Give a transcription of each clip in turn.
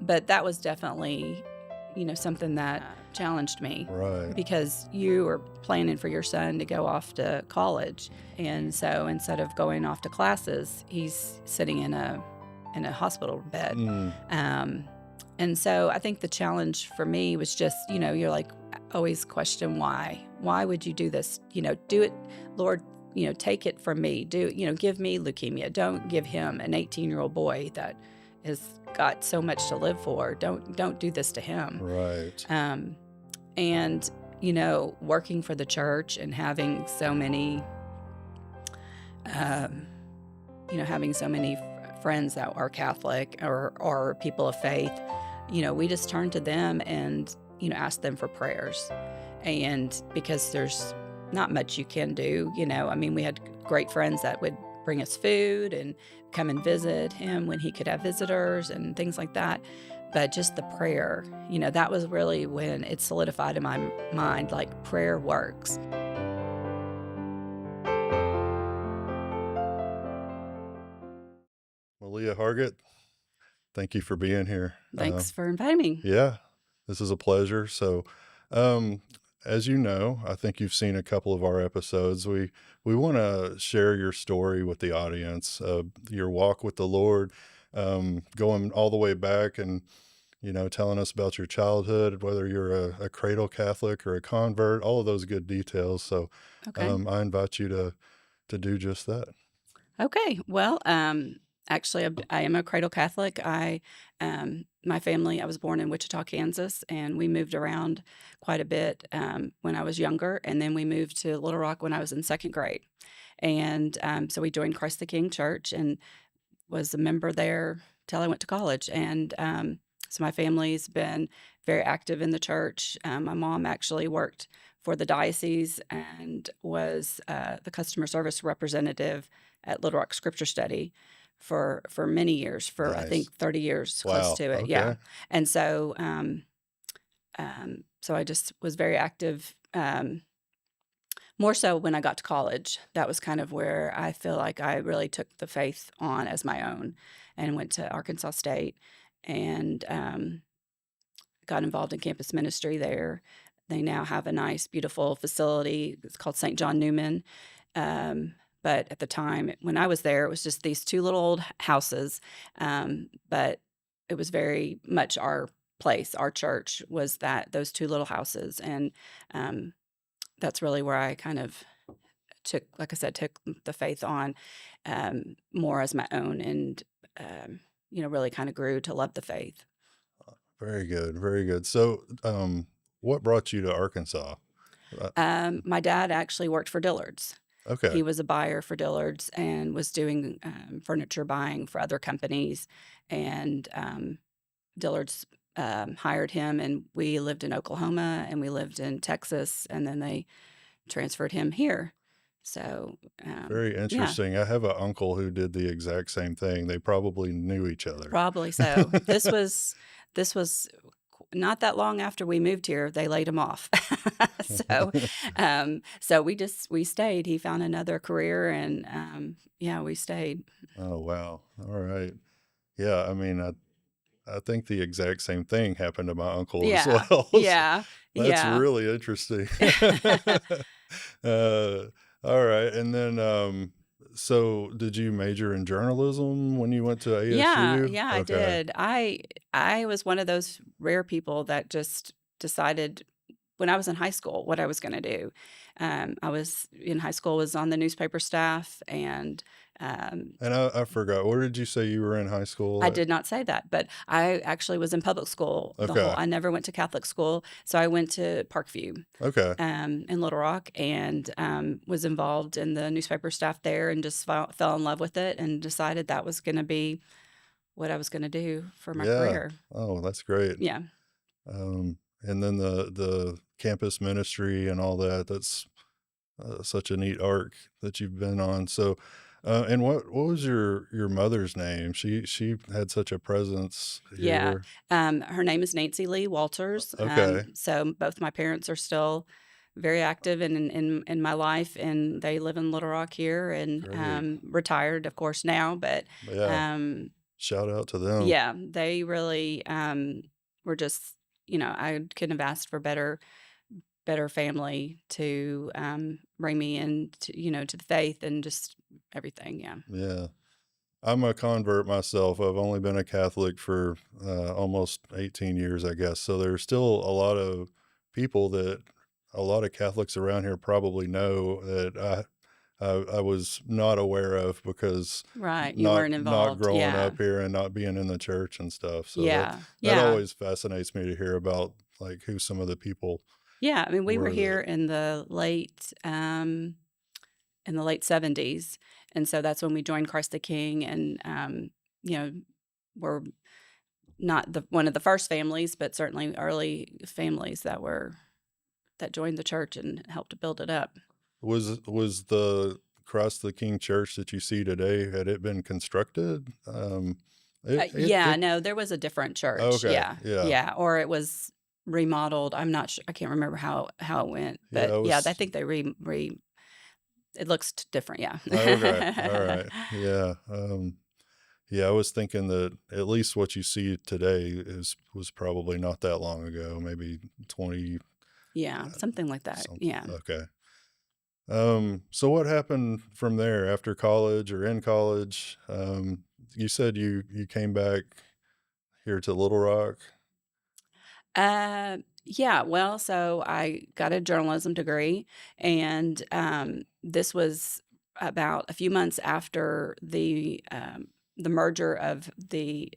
but that was definitely, something that challenged me. Right. Because you were planning for your son to go off to college. And so instead of going off to classes, he's sitting in a hospital bed. And so I think the challenge for me was just, you're like, always question why. Why would you do this? Do it, Lord, take it from me. Give me leukemia. Don't give him an 18-year-old boy that has got so much to live for. Don't do this to him. Right. And, working for the church and having so many, friends that are Catholic or people of faith, we just turn to them and, ask them for prayers. And because there's not much you can do, we had great friends that would bring us food and come and visit him when he could have visitors and things like that. But just the prayer, that was really when it solidified in my mind, like prayer works. Malea Hargett, thank you for being here. Thanks for inviting me. Yeah, this is a pleasure. So, as you know, I think you've seen a couple of our episodes. We want to share your story with the audience, your walk with the Lord, going all the way back and, telling us about your childhood, whether you're a cradle Catholic or a convert, all of those good details. So Okay. I invite you to do just that. Okay. Well, actually, I am a cradle Catholic. My family, I was born in Wichita, Kansas, and we moved around quite a bit when I was younger. And then we moved to Little Rock when I was in second grade. And so we joined Christ the King Church and was a member there till I went to college. And so my family's been very active in the church. My mom actually worked for the diocese and was the customer service representative at Little Rock Scripture Study for many years, for Nice. I think 30 years, Wow. close to it. Okay. Yeah. And so so I just was very active, more so when I got to college. That was kind of where I feel like I really took the faith on as my own and went to Arkansas State and got involved in campus ministry there. They now have a nice, beautiful facility. It's called St. John Newman. But at the time when I was there, it was just these two little old houses. But it was very much our place. Our church was those two little houses. And that's really where I kind of took the faith on more as my own and, really kind of grew to love the faith. Very good. Very good. So, what brought you to Arkansas? My dad actually worked for Dillard's. Okay. He was a buyer for Dillard's and was doing furniture buying for other companies. And Dillard's hired him, and we lived in Oklahoma and we lived in Texas, and then they transferred him here. So Very interesting. I have an uncle who did the exact same thing. They probably knew each other. Probably so. This was not that long after we moved here. They laid him off. So we stayed. He found another career, and we stayed. Oh, wow. All right. Yeah, I mean, I think the exact same thing happened to my uncle as Yeah, well. yeah, That's yeah. really interesting. All right. And then, so did you major in journalism when you went to ASU? Yeah, I Okay. did. I was one of those rare people that just decided when I was in high school what I was going to do. I was in high school, was on the newspaper staff, and And I forgot, where did you say you were in high school? I did not say that, but I actually was in public school Okay. I never went to Catholic school, so I went to Parkview Okay. in Little Rock and was involved in the newspaper staff there and just fell in love with it and decided that was going to be what I was going to do for my Yeah. career. Oh, that's great. Yeah. And then the campus ministry and all that, that's such a neat arc that you've been on. So, and what was your mother's name? She had such a presence Yeah. here. Her name is Nancy Lee Walters. Okay. So both my parents are still very active in my life, and they live in Little Rock here and Great. retired, of course, now. But Yeah. Shout out to them. Yeah, they really, were just I couldn't have asked for better family to, bring me into, to the faith and just everything, yeah. Yeah. I'm a convert myself. I've only been a Catholic for almost 18 years, I guess. So there's still a lot of people that a lot of Catholics around here probably know that I was not aware of because Right, you not weren't not involved, growing yeah. up here and not being in the church and stuff. So Yeah, that yeah. always fascinates me to hear about like who some of the people Yeah, I mean, we were were here that. in the late '70s, and so that's when we joined Christ the King, and, we're not the one of the first families, but certainly early families that joined the church and helped to build it up. Was the Christ the King church that you see today, had it been constructed? Yeah, It no, there was a different church, okay, yeah, yeah. yeah, or it was remodeled, I'm not sure. I can't remember how it went, Yeah, but, it yeah, I was think they re it looks different, okay, yeah. alright, yeah, yeah, I was thinking that at least what you see today is was probably not that long ago, maybe 20 Yeah, something like that, something, yeah. okay. So what happened from there after college or in college? You said you came back here to Little Rock? Yeah, well, so I got a journalism degree, and, this was about a few months after the merger of the,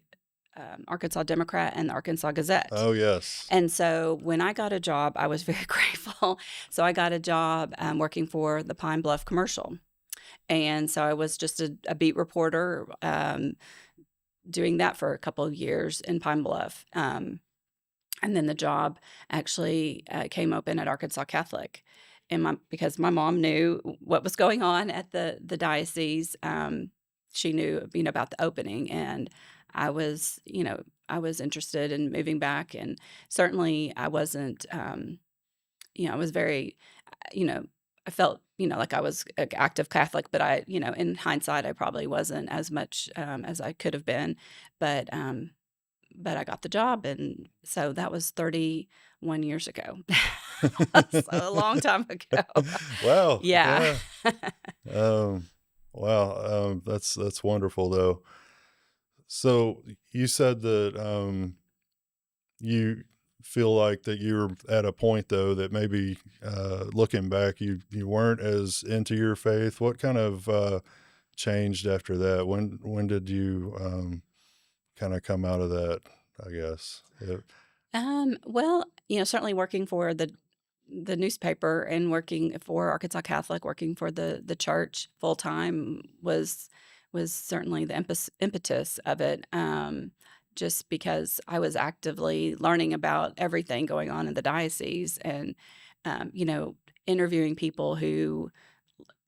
Arkansas Democrat and the Arkansas Gazette. Oh, yes. And so when I got a job, I was very grateful. So I got a job, working for the Pine Bluff Commercial, and so I was just a beat reporter, doing that for a couple of years in Pine Bluff, and then the job actually, came open at Arkansas Catholic, and my because my mom knew what was going on at the diocese, she knew, about the opening, and I was, I was interested in moving back, and certainly I wasn't, I was very, you know, I felt, like I was a active Catholic, but in hindsight, I probably wasn't as much, as I could have been, but, I got the job, and so that was 31 years ago. So a long time ago. Wow, Yeah. yeah. Um, wow, that's wonderful, though. So, you said that, you feel like that you're at a point, though, that maybe, looking back, you weren't as into your faith. What kind of, changed after that? When did you, kinda come out of that, I guess? Well, certainly working for the newspaper and working for Arkansas Catholic, working for the church full time was certainly the impetus of it. Just because I was actively learning about everything going on in the diocese and um, you know interviewing people who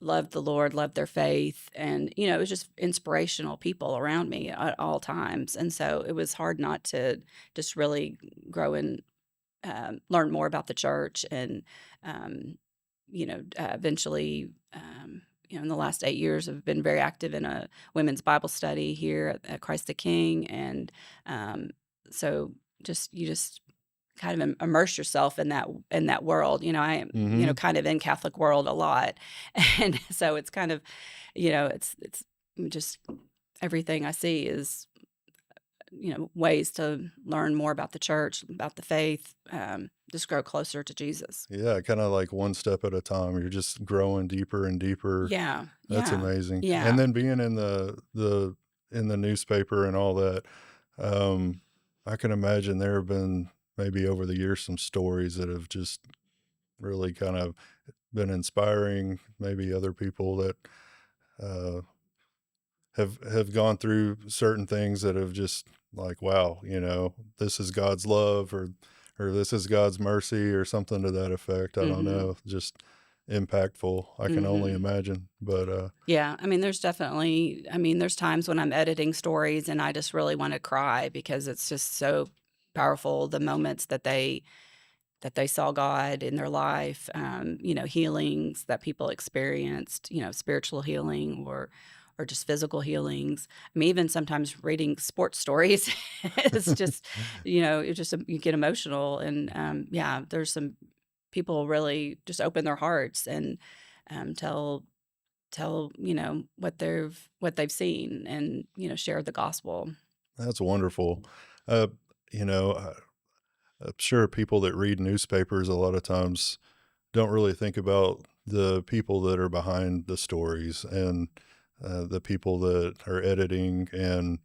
loved the Lord, loved their faith, and it was just inspirational people around me at all times, and so it was hard not to just really grow and learn more about the church, and um, eventually, in the last 8 years, I've been very active in a women's Bible study here at Christ the King, and um, so you just kind of immerse yourself in that world. I am, Mhm. kind of in Catholic world a lot, and so it's kind of, it's just everything I see is ways to learn more about the church, about the faith, just grow closer to Jesus. Yeah, kinda like one step at a time. You're just growing deeper and deeper. Yeah, That's yeah, amazing. And yeah. then being in the in the newspaper and all that, um, I can imagine there have been maybe over the years some stories that have just really kind of been inspiring, maybe other people that, uh, have gone through certain things that have just like, wow, this is God's love or this is God's mercy or something to that effect. I don't Mhm, know, just impactful. I can only mhm. imagine. But Yeah, there's times when I'm editing stories and I just really wanna cry because it's just so powerful, the moments that they saw God in their life, healings that people experienced, spiritual healing or or just physical healings. I mean, even sometimes reading sports stories is just, it just you get emotional, and yeah, there's some people really just open their hearts and tell what they've seen, and share the gospel. That's wonderful. Uh, you know, I'm sure people that read newspapers a lot of times don't really think about the people that are behind the stories and the people that are editing, and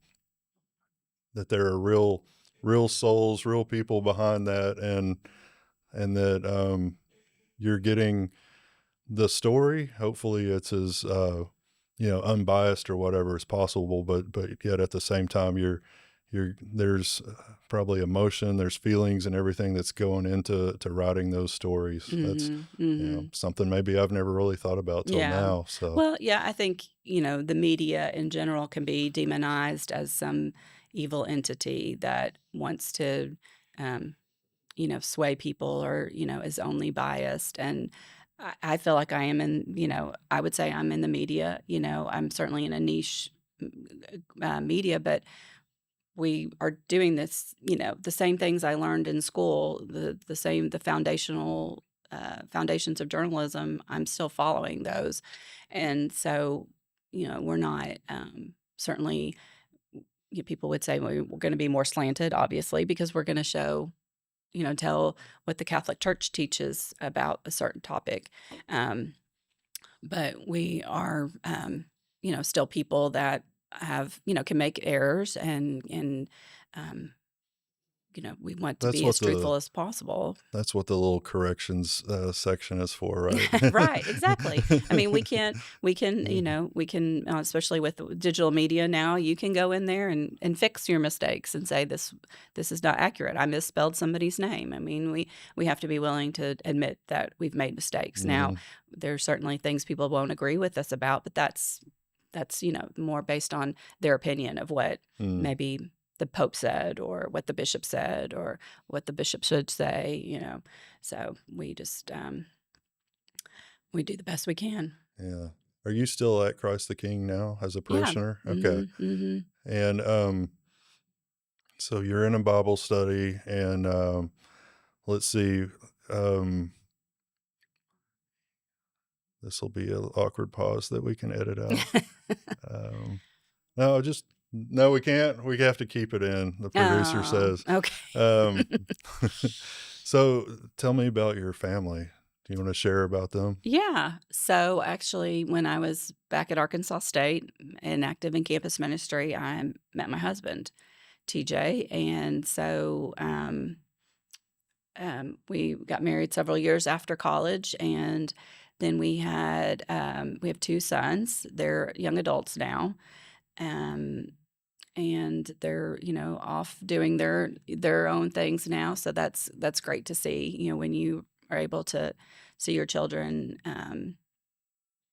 that there are real souls, real people behind that, and that you're getting the story. Hopefully, it's as unbiased or whatever as possible, but yet at the same time, there's probably emotion, there's feelings, and everything that's going into writing those stories. That's Mhm, mhm. something maybe I've never really thought about till Yeah. now. So Well, yeah, I think, the media in general can be demonized as some evil entity that wants to, um, sway people, or, is only biased. And I feel like I am I would say I'm in the media. I'm certainly in a niche media, but we are doing this, the same things I learned in school, the foundations of journalism. I'm still following those, and so we're not certainly. People would say we're going to be more slanted, obviously, because we're going to tell what the Catholic Church teaches about a certain topic. Um, but we are, still people that can make errors, and um, we want to that's be what as the truthful as possible. that's what the little corrections section is for, right? Right, exactly. I mean, we can, Yeah. especially with the digital media now, you can go in there and fix your mistakes and say this is not accurate. I misspelled somebody's name. I mean, we have to be willing to admit that we've made mistakes. Now, Mhm. there's certainly things people won't agree with us about, but that's more based on their opinion of what Mm. maybe the Pope said, or what the bishop said, or what the bishop should say. So we do the best we can. Yeah. Are you still at Christ the King now as a Yeah. parishioner? Okay. Mhm, mhm. And so you're in a Bible study, and let's see, um, this will be an awkward pause that we can edit out. Um, no, just no, we can't. We have to keep it in. The producer Oh, says. okay. Um, so tell me about your family. Do you want to share about them? Yeah. So, actually, when I was back at Arkansas State and active in campus ministry, I met my husband, TJ, and so, we got married several years after college, and then we have 2 sons. They're young adults now, um, and they're, off doing their own things now, so that's great to see, when you are able to see your children,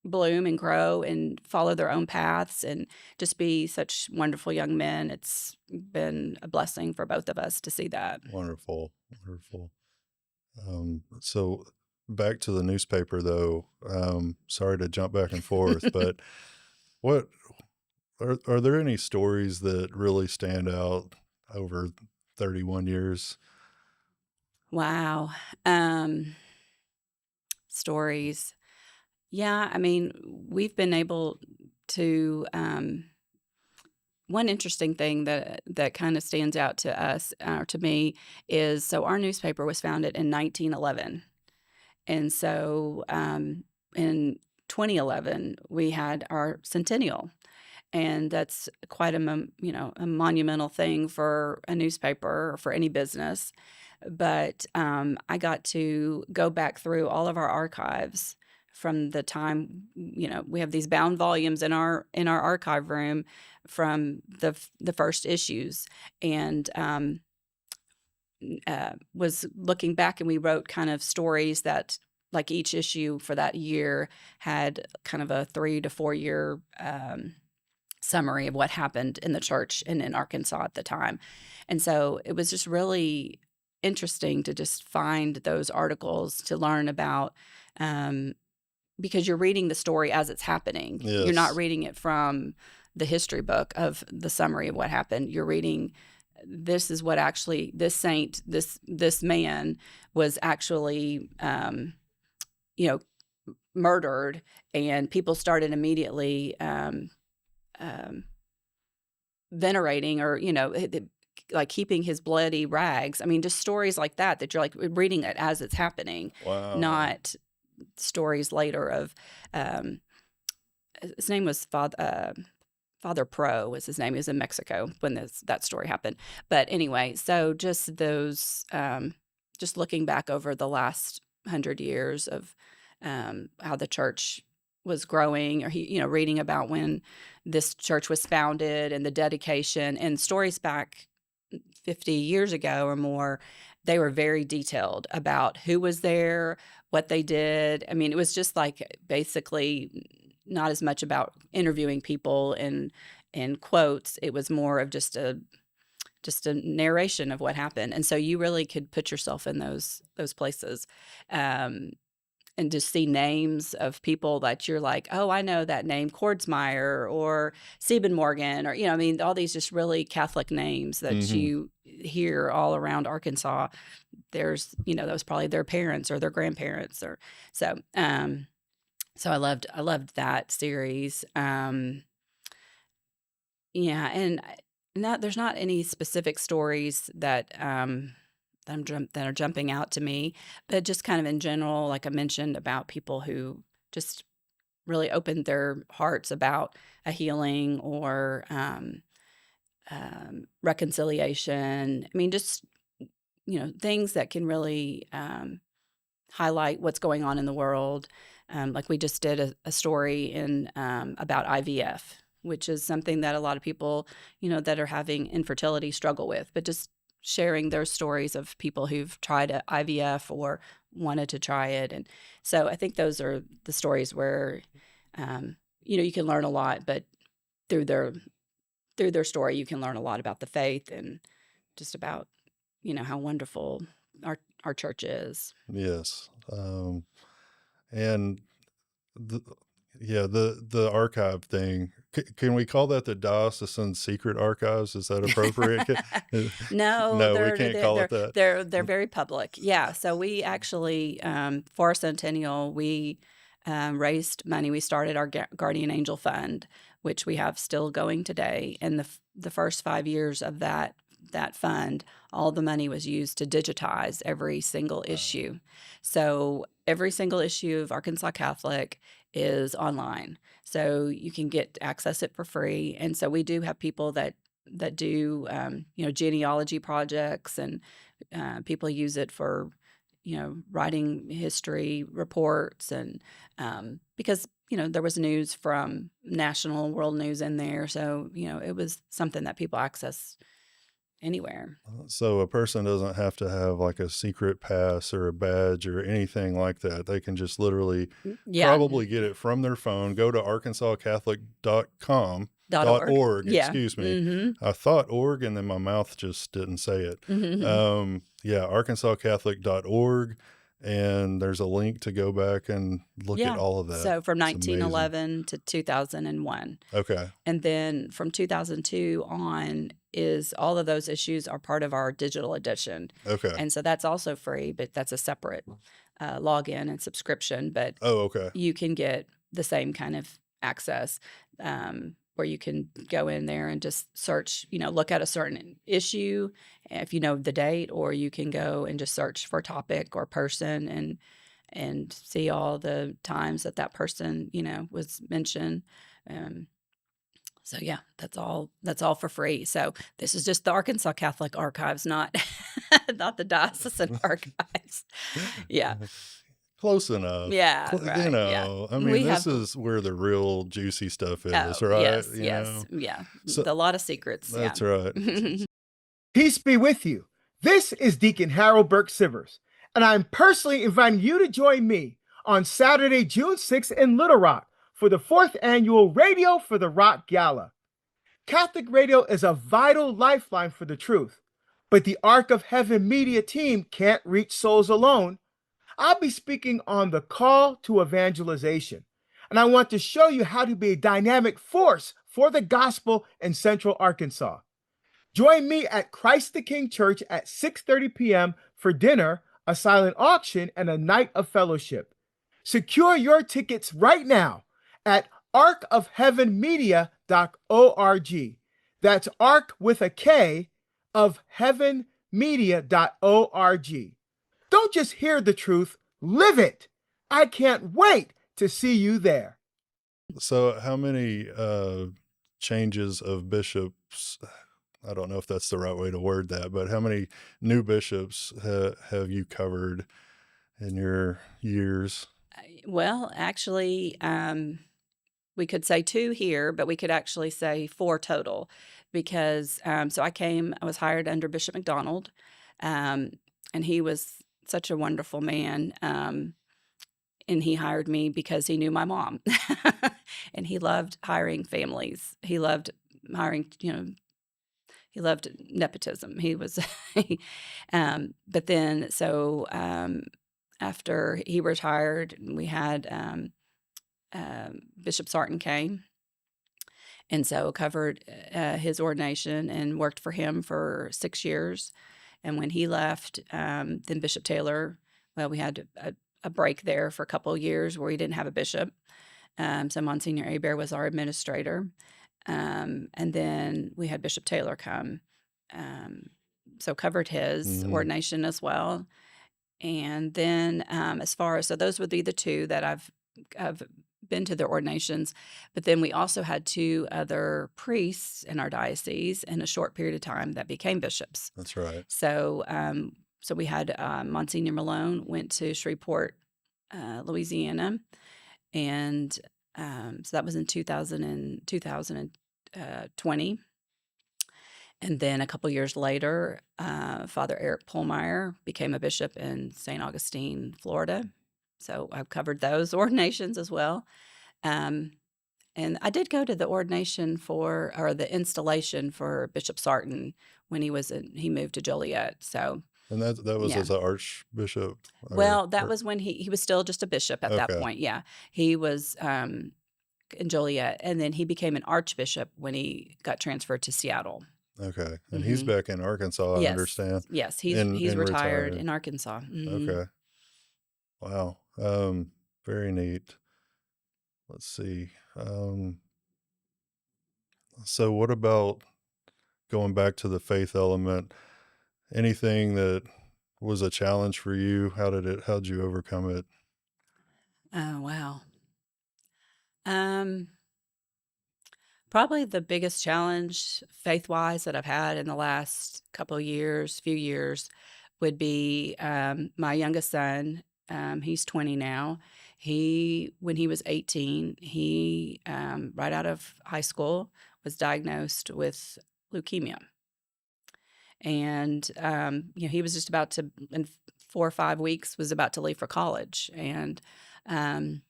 bloom and grow and follow their own paths and just be such wonderful young men. It's been a blessing for both of us to see that. Wonderful, wonderful. So back to the newspaper though. Sorry to jump back and forth, but what are there any stories that really stand out over 31 years? Wow. Stories. Yeah, I mean, we've been able to, one interesting thing that kind of stands out to us, or to me, is so our newspaper was founded in 1911. And so, in 2011, we had our centennial, and that's quite a monumental thing for a newspaper or for any business. But, I got to go back through all of our archives from the time, we have these bound volumes in our archive room from the first issues, and, was looking back, and we wrote kind of stories that, like, each issue for that year had kind of a 3 to 4 year, summary of what happened in the church and in Arkansas at the time. And so it was just really interesting to just find those articles to learn about, um, because you're reading the story as it's happening. You're not Yes. reading it from the history book of the summary of what happened. You're reading, this is what actually this saint, this man was actually, you know, murdered, and people started immediately venerating, or like keeping his bloody rags. I mean, just stories like that you're like reading it as it's happening, Wow. not stories later of his name was Father Pro was his name. He was in Mexico when that story happened. But anyway, so just those, just looking back over the last 100 years of how the church was growing, or reading about when this church was founded and the dedication, and stories back 50 years ago or more, they were very detailed about who was there, what they did. I mean, it was just like basically not as much about interviewing people in quotes. It was more of just a narration of what happened, and so you really could put yourself in those places, and just see names of people that you're like, oh, I know that name, Kordsmeyer or Siebenmorgen, or I mean, all these just really Catholic names that Hmm. you hear all around Arkansas. There's that was probably their parents or their grandparents, or so. So I loved that series. Yeah, and not there's not any specific stories that are jumping out to me, but just kind of in general, like I mentioned, about people who just really opened their hearts about a healing, or reconciliation. I mean, just things that can really highlight what's going on in the world. Like we just did a story in about IVF, which is something that a lot of people, that are having infertility struggle with, but just sharing their stories of people who've tried IVF or wanted to try it. And so I think those are the stories where, you can learn a lot, but through their story, you can learn a lot about the faith, and just about, how wonderful our church is. Yes. And the, yeah, the archive thing. Can we call that the diocesan secret archives? Is that appropriate? No, No, we they're can't they're call they're it that. they're very public. Yeah, so we actually, for our centennial, we raised money. We started our Guardian Angel Fund, which we have still going today. And the first 5 years of that fund, all the money was used to digitize every single Wow. issue. So every single issue of Arkansas Catholic is online, so you can access it for free. And so we do have people that do genealogy projects, and people use it for writing history reports, and because there was news from national world news in there, so it was something that people access anywhere. So a person doesn't have to have like a secret pass or a badge or anything like that. They can just literally Yeah. probably get it from their phone, go to arkansascatholic.com, .org. .org, Yeah. excuse me. Mhm. I thought org and then my mouth just didn't say it. Mhm. Yeah, arkansascatholic.org, and there's a link to go back and look at Yeah. all of that. So from It's amazing. 1911 to 2001. Okay. And then from 2002 on, is all of those issues are part of our digital edition. Okay. And so that's also free, but that's a separate login and subscription. But Oh, okay. you can get the same kind of access, where you can go in there and just search, look at a certain issue if you know the date, or you can go and just search for topic or person, and see all the times that person, was mentioned. Um, so yeah, that's all for free. So this is just the Arkansas Catholic Archives, not not the diocesan archives. Yeah. Close enough. Yeah, right. Yeah. I mean, We this have is where the real juicy stuff Oh, is, right? yes, You yes. know? Yeah. So A lot of secrets, yeah. that's right. Peace be with you. This is Deacon Harold Burke Sivers, and I'm personally inviting you to join me on Saturday, June 6th in Little Rock for the 4th annual Radio for the Rock Gala. Catholic radio is a vital lifeline for the truth, but the Ark of Heaven media team can't reach souls alone. I'll be speaking on the call to evangelization. And I want to show you how to be a dynamic force for the gospel in Central Arkansas. Join me at Christ the King Church at 6:30 p.m. for dinner, a silent auction, and a night of fellowship. Secure your tickets right now at arkofheavenmedia.org. That's ark with a K of heavenmedia.org. Don't just hear the truth, live it. I can't wait to see you there. So, how many changes of bishops? I don't know if that's the right way to word that, but how many new bishops have you covered in your years? Well, actually, we could say 2 here, but we could actually say 4 total because, so I was hired under Bishop McDonald, and he was such a wonderful man, and he hired me because he knew my mom, and he loved hiring families. He loved hiring, he loved nepotism. He was, but then after he retired, we had Bishop Sarton came, and so covered his ordination and worked for him for 6 years. And when he left, then Bishop Taylor, well, we had a break there for a couple of years where we didn't have a bishop. So Monsignor Hebert was our administrator. And then we had Bishop Taylor come. So covered his Mhm. ordination as well. And then so those would be the 2 that I've been to their ordinations. But then we also had 2 other priests in our diocese in a short period of time that became bishops. That's right. So we had Monsignor Malone went to Shreveport, Louisiana, and so that was in 2020. And then a couple years later, Father Eric Pohlmeyer became a bishop in St. Augustine, Florida. So I've covered those ordinations as well. And I did go to the ordination or the installation for Bishop Sarton when he moved to Joliet. So And that was yeah. as an archbishop? Well, that was when he was still just a bishop at that Okay. point. Yeah. He was in Joliet, and then he became an archbishop when he got transferred to Seattle. Okay. And he's hmm back in Arkansas, I Yes. understand, Yes, he's in retired retired. in Arkansas. Okay. Wow. Very neat. Let's see. So what about going back to the faith element? Anything that was a challenge for you? How'd you overcome it? Oh, wow. Um, Probably the biggest challenge faith-wise that I've had in the last few years, would be my youngest son. He's 20 now. When he was 18, right out of high school, was diagnosed with leukemia. And, he was just about to, in 4 or 5 weeks, was about to leave for college. And um,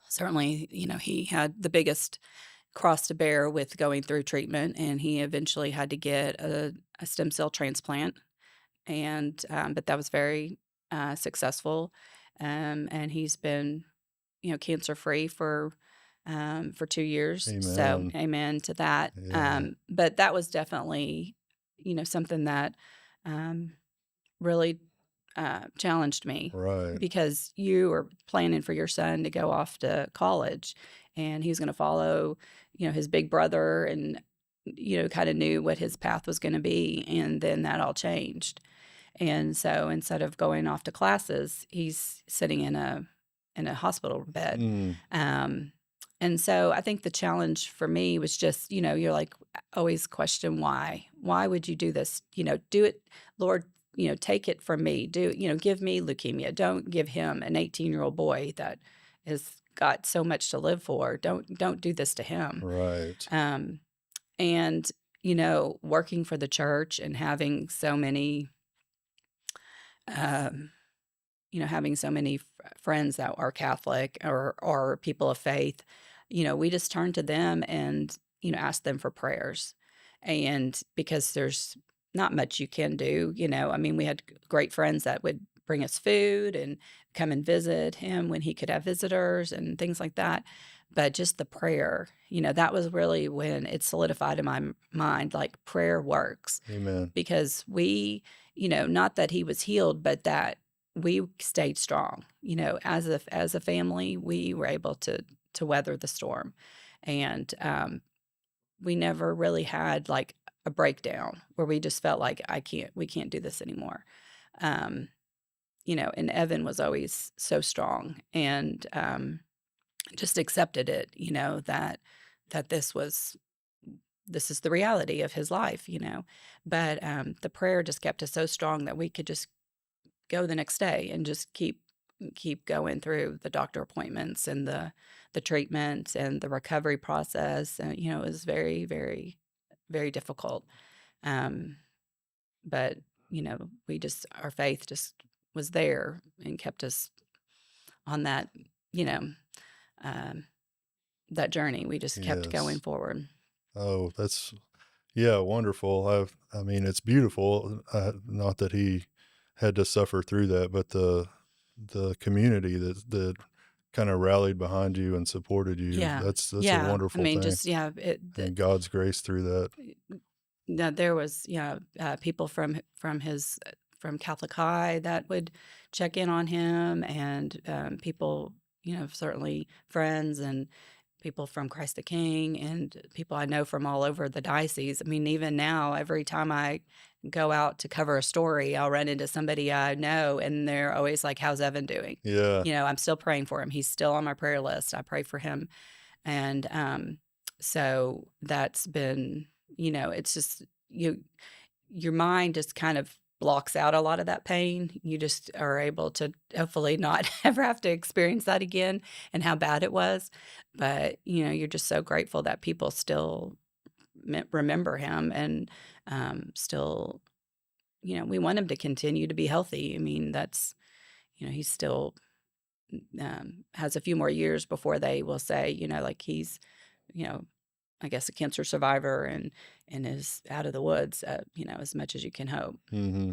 certainly, he had the biggest cross to bear with going through treatment, and he eventually had to get a stem cell transplant. And but that was very successful, and he's been, cancer free for 2 years. So Amen. amen to that. Yeah. But that was definitely, something that really challenged me Right. because you were planning for your son to go off to college, and he was going to follow, his big brother, and kind of knew what his path was going to be, and then that all changed. And so instead of going off to classes, he's sitting in a hospital bed. Mm, Um, and so I think the challenge for me was just, you're like always question why. Why would you do this? Do it, Lord, take it from me. Give me leukemia. Don't give him an 18-year-old boy that has got so much to live for. Don't do this to him. right. Um, and working for the church and having so many um, friends that are Catholic or people of faith, we just turn to them and, ask them for prayers. And because there's not much you can do, I mean, we had great friends that would bring us food and come and visit him when he could have visitors and things like that. But just the prayer, that was really when it solidified in my mind, like prayer works Amen. because not that he was healed, but that we stayed strong. As a family, we were able to weather the storm, and we never really had like a breakdown where we just felt like we can't do this anymore. Um, and Evan was always so strong and just accepted it, that this is the reality of his life. But the prayer just kept us so strong that we could just go the next day and just keep going through the doctor appointments and the treatment and the recovery process. And it was very, very, very difficult. But our faith just was there and kept us on that, you know, um, that journey. We just kept going Yes. forward. Oh, that's wonderful. I mean, it's beautiful. Not that he had to suffer through that, but the community that kind of rallied behind you and supported you. Yeah. That's a Yeah. I wonderful mean, thing, just, yeah, and God's grace through that. there was, people from Catholic High that would check in on him, and people, certainly friends and people from Christ the King, and people I know from all over the diocese. I mean, even now, every time I go out to cover a story, I'll run into somebody I know, and they're always like, "How's Evan doing?" Yeah. I'm still praying for him. He's still on my prayer list. I pray for him, and so that's been, it's just your mind just kind of blocks out a lot of that pain. You just are able to hopefully not ever have to experience that again and how bad it was. But, you're just so grateful that people still remember him and still, we want him to continue to be healthy. I mean, that's, he's still has a few more years before they will say, like he's, you know, I guess a cancer survivor and is out of the woods, as much as you can hope. Hmm.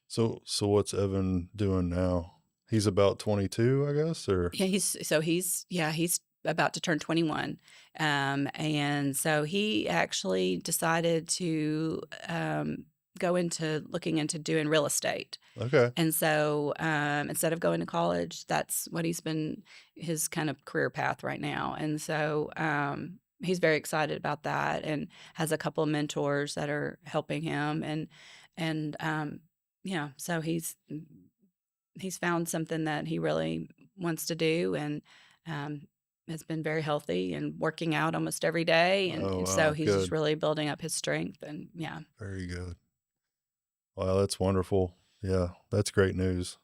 So what's Evan doing now? He's about 22, I guess, or Yeah, he's about to turn 21. And so he actually decided to go into looking into doing real estate. okay. And so instead of going to college, that's what he's been his kind of career path right now. And so he's very excited about that and has a couple of mentors that are helping him. And yeah, so he's found something that he really wants to do, and has been very healthy and working out almost every day. And, Oh, and so wow, he's just good. really building up his strength. And yeah. Very good. Wow, that's wonderful. Yeah, that's great news.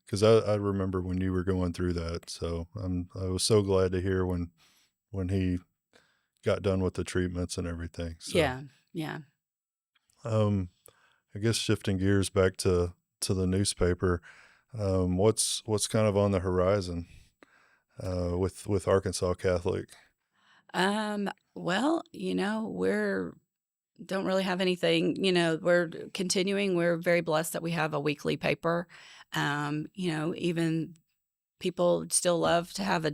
Because I remember when you were going through that, so I was so glad to hear when he got done with the treatments and everything. So, Yeah. Yeah. um, I guess shifting gears back to the newspaper, what's kind of on the horizon with Arkansas Catholic? Well, we're don't really have anything, we're continuing. We're very blessed that we have a weekly paper. Even people still love to have a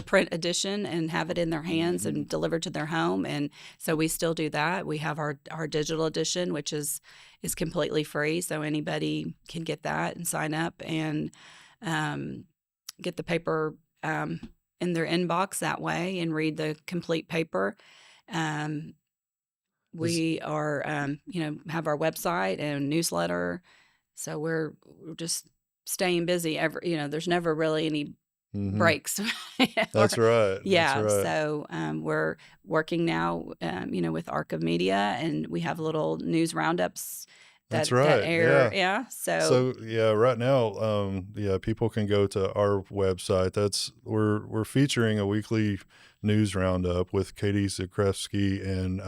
print edition and have it in their hands and delivered to their home. And so we still do that. We have our digital edition, which is completely free. So anybody can get that and sign up and get the paper in their inbox that way and read the complete paper. Um, Is we are, have our website and newsletter. So we're just staying busy. There's never really any hmm breaks. Or, That's right. That's yeah. right. So we're working now, with Arc of Media, and we have little news roundups That's that right. air. Yeah. Yeah. So So yeah, right now, people can go to our website. We're featuring a weekly news roundup with Katie Zakrewski, and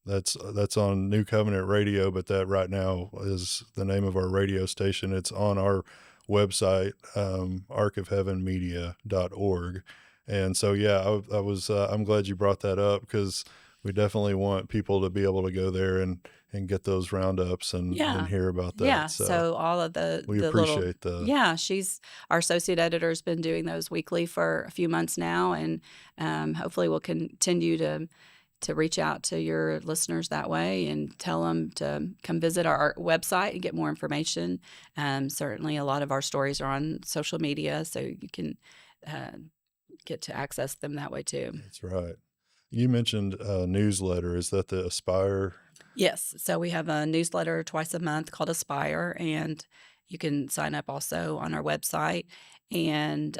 that's on New Covenant Radio. But that right now is the name of our radio station. It's on our website, arcofheavenmedia.org. And so yeah, I'm glad you brought that up because we definitely want people to be able to go there and get those roundups and Yeah. hear about that. Yeah, So so all of we the little appreciate the yeah, she's our associate editor's been doing those weekly for a few months now, and, hopefully we'll continue to reach out to your listeners that way and tell them to come visit our website and get more information. Certainly a lot of our stories are on social media, so you can, uh, get to access them that way too. That's right. You mentioned a newsletter. Is that the Aspire? Yes. So we have a newsletter twice a month called Aspire, and you can sign up also on our website. And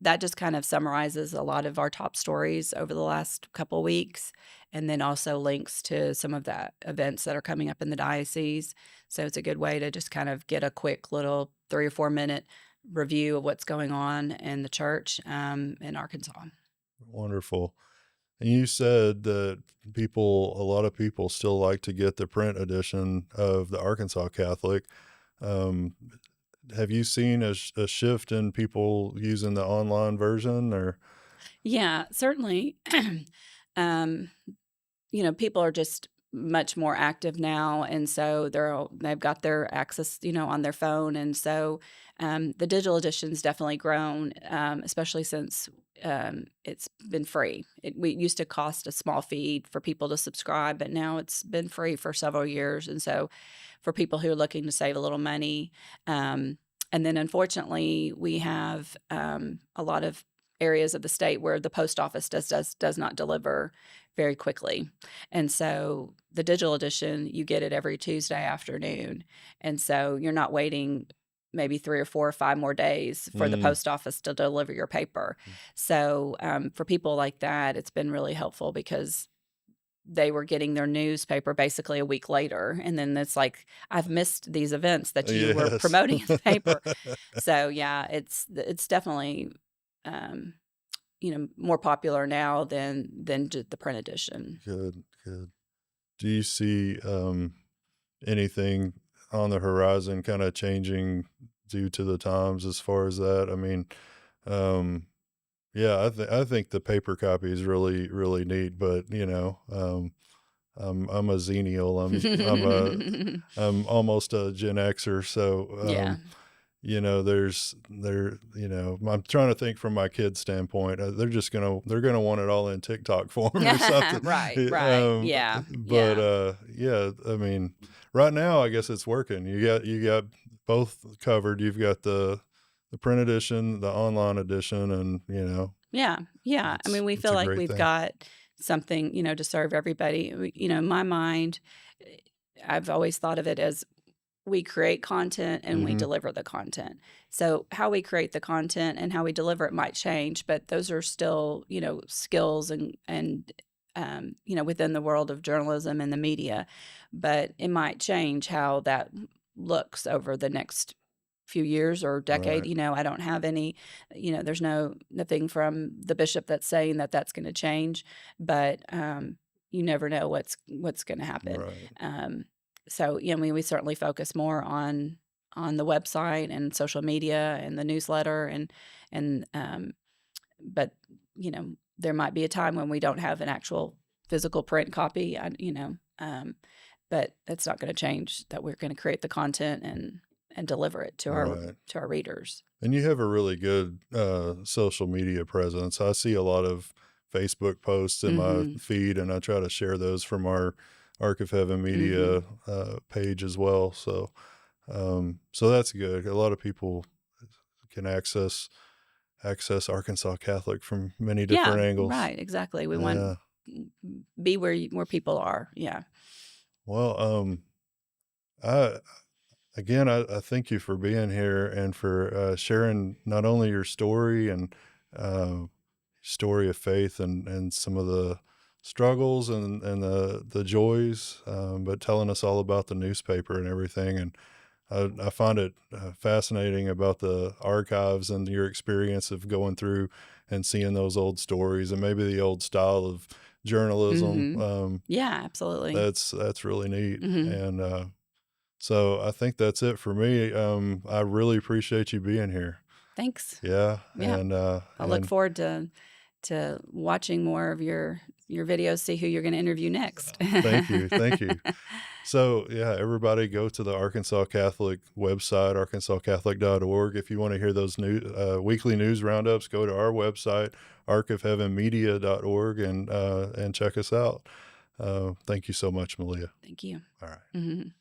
that just kind of summarizes a lot of our top stories over the last couple weeks, and then also links to some of the events that are coming up in the diocese. So it's a good way to just kind of get a quick little 3 or 4 minute review of what's going on in the church in Arkansas. Wonderful. And you said that a lot of people still like to get the print edition of the Arkansas Catholic. Um, have you seen a shift in people using the online version or? Yeah, certainly. um, people are just much more active now, and so they've got their access, on their phone, and so the digital edition's definitely grown, especially since it's been free. We used to cost a small fee for people to subscribe, but now it's been free for several years, and so for people who are looking to save a little money, and then unfortunately we have a lot of areas of the state where the post office does not deliver very quickly. And so the digital edition, you get it every Tuesday afternoon. And so you're not waiting maybe 3 or 4 or 5 more days for the Mm, post office to deliver your paper. So for people like that, it's been really helpful because they were getting their newspaper basically a week later. And then it's like, I've missed these events that you were yes. promoting in the paper. So yeah, it's definitely um, more popular now than just the print edition. Good, good. Do you see anything on the horizon kind of changing due to the times as far as that? I mean, um, yeah, I think the paper copy is really really neat, but I'm a Xennial. I'm almost a Gen Xer, so Yeah. I'm trying to think from my kids' standpoint. They're gonna want it all in TikTok form or something. Right, right. Yeah, But yeah. yeah, I mean, right now I guess it's working. You got both covered. You've got the print edition, the online edition, and Yeah, yeah. I mean, we it's feel a like great we've thing. got something, to serve everybody. In my mind, eh, I've always thought of it as we create content and we Hmm. deliver the content. So how we create the content and how we deliver it might change, but those are still, skills and within the world of journalism and the media. But it might change how that looks over the next few years or decade. Right, I don't have any, there's nothing from the bishop that's saying that that's going to change, but you never know what's going to happen. right, Um, so we certainly focus more on the website and social media and the newsletter and but there might be a time when we don't have an actual physical print copy. But that's not going to change that we're going to create the content and deliver it right. to our readers. And you have a really good social media presence. I see a lot of Facebook posts in my Mhm. feed, and I try to share those from our Arc of Heaven Media Mhm. page as well. So that's good. A lot of people can access Arkansas Catholic from many Yeah, different angles. right, exactly. We want Yeah. be where people are. Yeah. Well, I again, I thank you for being here and for sharing not only your story and uh, story of faith and some of the struggles and the joys, but telling us all about the newspaper and everything. And I find it fascinating about the archives and your experience of going through and seeing those old stories and maybe the old style of journalism. Mhm. Yeah, absolutely. That's really neat. Mhm. And so I think that's it for me. I really appreciate you being here. Thanks. Yeah, Yeah. I look and forward to watching more of your videos, see who you're going to interview next. Thank you. Thank you. So, yeah, everybody go to the Arkansas Catholic website, arkansascatholic.org. If you want to hear those weekly news roundups, go to our website, arkofheavenmedia.org, and check us out. Thank you so much, Malea. Thank you. All right. Mhm.